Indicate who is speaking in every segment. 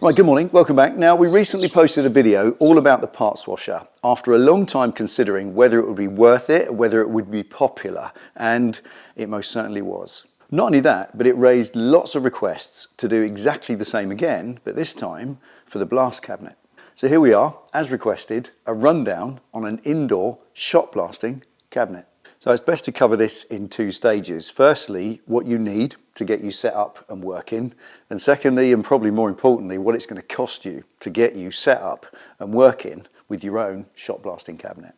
Speaker 1: Right, good morning, welcome back. Now, we recently posted a video all about the parts washer after a long time considering whether it would be worth it, whether it would be popular, and it most certainly was. Not only that, but it raised lots of requests to do exactly the same again, but this time for the blast cabinet. So here we are, as requested, a rundown on an indoor shot blasting cabinet. So it's best to cover this in two stages. Firstly, what you need to get you set up and working. And secondly, and probably more importantly, what it's going to cost you to get you set up and working with your own shot blasting cabinet.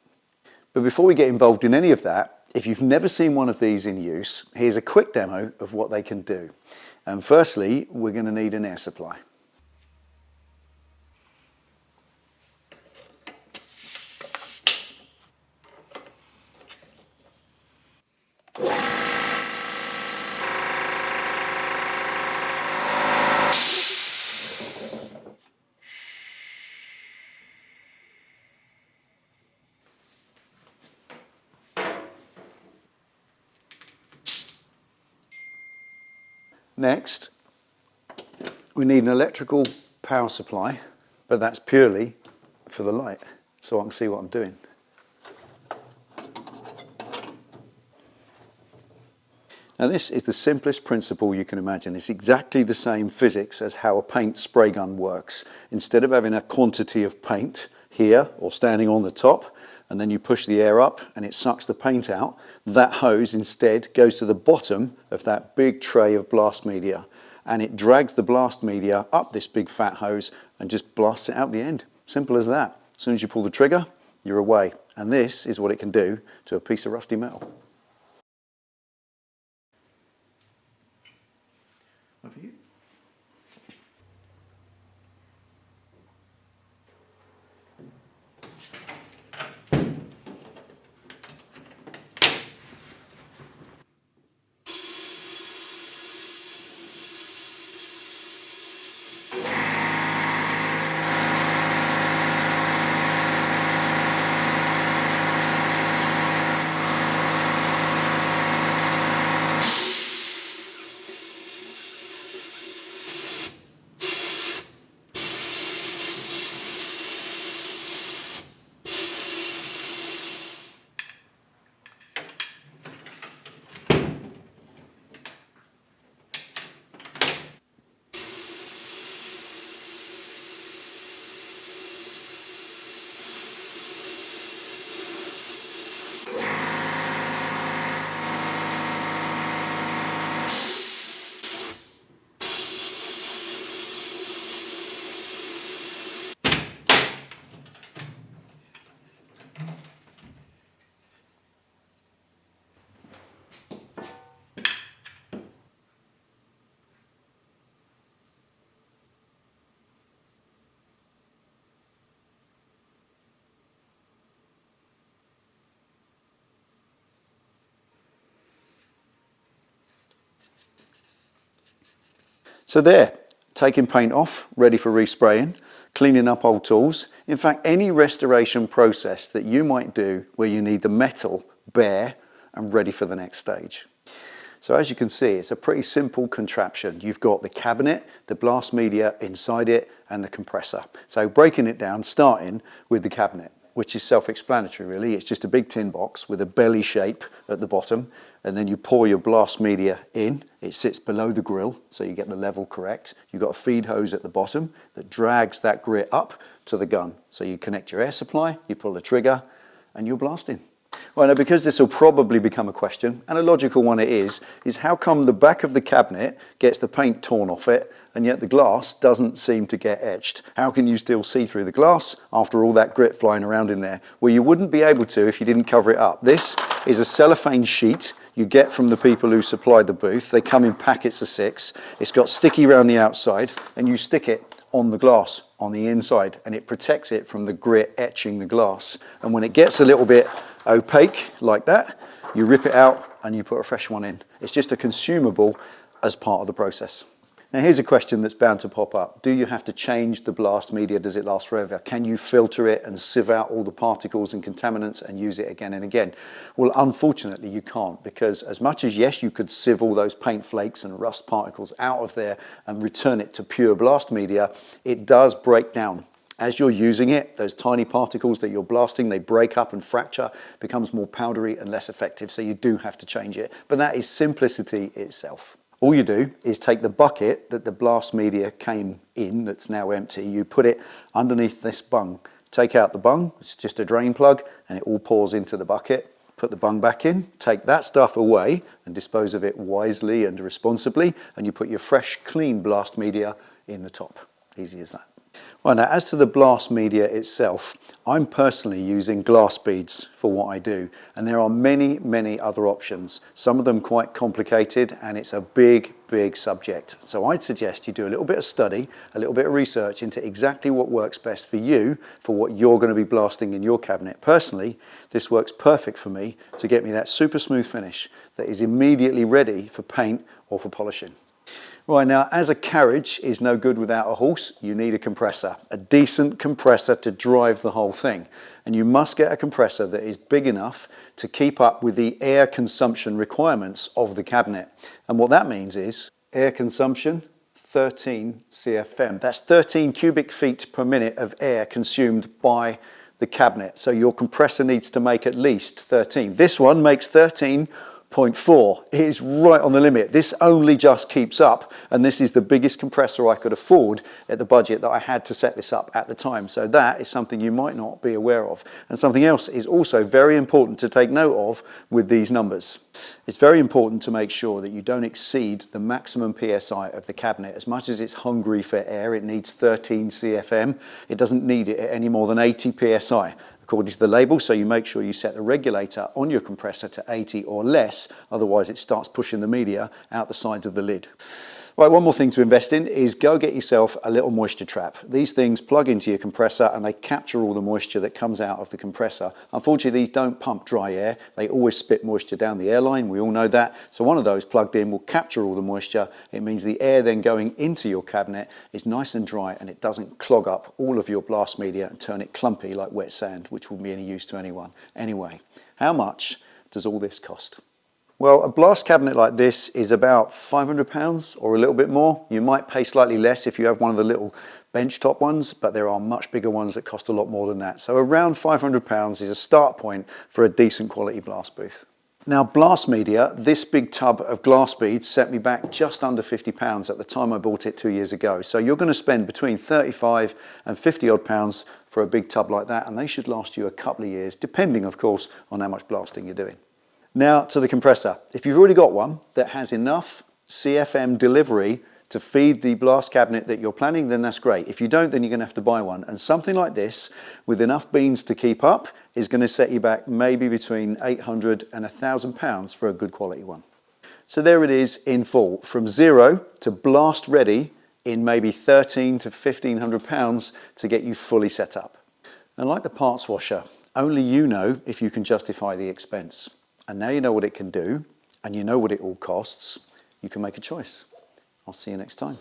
Speaker 1: But before we get involved in any of that, if you've never seen one of these in use, here's a quick demo of what they can do. And firstly, we're going to need an air supply. Next, we need an electrical power supply, but that's purely for the light, so I can see what I'm doing. Now this is the simplest principle you can imagine. It's exactly the same physics as how a paint spray gun works. Instead of having a quantity of paint here or standing on the top, and then you push the air up and it sucks the paint out, that hose instead goes to the bottom of that big tray of blast media, and it drags the blast media up this big fat hose and just blasts it out the end. Simple as that. As soon as you pull the trigger, you're away. And this is what it can do to a piece of rusty metal. One for you. So there, taking paint off, ready for respraying, cleaning up old tools. In fact, any restoration process that you might do where you need the metal bare and ready for the next stage. So as you can see, it's a pretty simple contraption. You've got the cabinet, the blast media inside it, and the compressor. So breaking it down, starting with the cabinet, which is self-explanatory really. It's just a big tin box with a belly shape at the bottom, and then you pour your blast media in. It sits below the grill, so you get the level correct. You've got a feed hose at the bottom that drags that grit up to the gun. So you connect your air supply, you pull the trigger, and you're blasting. Well, now because this will probably become a question, and a logical one it is how come the back of the cabinet gets the paint torn off it, and yet the glass doesn't seem to get etched? How can you still see through the glass after all that grit flying around in there? Well, you wouldn't be able to if you didn't cover it up. This is a cellophane sheet you get from the people who supply the booth. They come in packets of 6. It's got sticky around the outside, and you stick it on the glass on the inside, and it protects it from the grit etching the glass. And when it gets a little bit opaque like that, you rip it out and you put a fresh one in. It's just a consumable as part of the process. Now here's a question that's bound to pop up. Do you have to change the blast media? Does it last forever? Can you filter it and sieve out all the particles and contaminants and use it again and again? Well, unfortunately you can't, because as much as yes, you could sieve all those paint flakes and rust particles out of there and return it to pure blast media, it does break down. As you're using it, those tiny particles that you're blasting, they break up and fracture, becomes more powdery and less effective, so you do have to change it. But that is simplicity itself. All you do is take the bucket that the blast media came in, that's now empty, you put it underneath this bung. Take out the bung, it's just a drain plug, and it all pours into the bucket. Put the bung back in, take that stuff away and dispose of it wisely and responsibly, and you put your fresh, clean blast media in the top. Easy as that. Right, now as to the blast media itself, I'm personally using glass beads for what I do, and there are many, many other options, some of them quite complicated, and it's a big, big subject. So I'd suggest you do a little bit of study, a little bit of research into exactly what works best for you, for what you're going to be blasting in your cabinet. Personally, this works perfect for me to get me that super smooth finish that is immediately ready for paint or for polishing. Right, now as a carriage is no good without a horse, you need a compressor, a decent compressor to drive the whole thing. And you must get a compressor that is big enough to keep up with the air consumption requirements of the cabinet. And what that means is air consumption, 13 CFM. That's 13 cubic feet per minute of air consumed by the cabinet. So your compressor needs to make at least 13. This one makes 13.4. It is right on the limit. This only just keeps up, and this is the biggest compressor I could afford at the budget that I had to set this up at the time. So that is something you might not be aware of. And something else is also very important to take note of with these numbers. It's very important to make sure that you don't exceed the maximum PSI of the cabinet. As much as it's hungry for air, it needs 13 CFM. It doesn't need it at any more than 80 PSI. According to the label, so you make sure you set the regulator on your compressor to 80 or less, otherwise it starts pushing the media out the sides of the lid. Right, one more thing to invest in is go get yourself a little moisture trap. These things plug into your compressor and they capture all the moisture that comes out of the compressor. Unfortunately, these don't pump dry air. They always spit moisture down the airline. We all know that. So one of those plugged in will capture all the moisture. It means the air then going into your cabinet is nice and dry and it doesn't clog up all of your blast media and turn it clumpy like wet sand, which wouldn't be any use to anyone. Anyway, how much does all this cost? Well, a blast cabinet like this is about £500 or a little bit more. You might pay slightly less if you have one of the little benchtop ones, but there are much bigger ones that cost a lot more than that. So around £500 is a start point for a decent quality blast booth. Now blast media, this big tub of glass beads set me back just under £50 at the time I bought it 2 years ago. So you're going to spend between 35 and 50 odd pounds for a big tub like that, and they should last you a couple of years, depending of course on how much blasting you're doing. Now to the compressor. If you've already got one that has enough CFM delivery to feed the blast cabinet that you're planning, then that's great. If you don't, then you're going to have to buy one. And something like this, with enough beans to keep up, is going to set you back maybe between £800 and £1,000 for a good quality one. So there it is in full, from zero to blast ready in maybe £1,300 to £1,500 to get you fully set up. And like the parts washer, only you know if you can justify the expense. And now you know what it can do, and you know what it all costs, you can make a choice. I'll see you next time.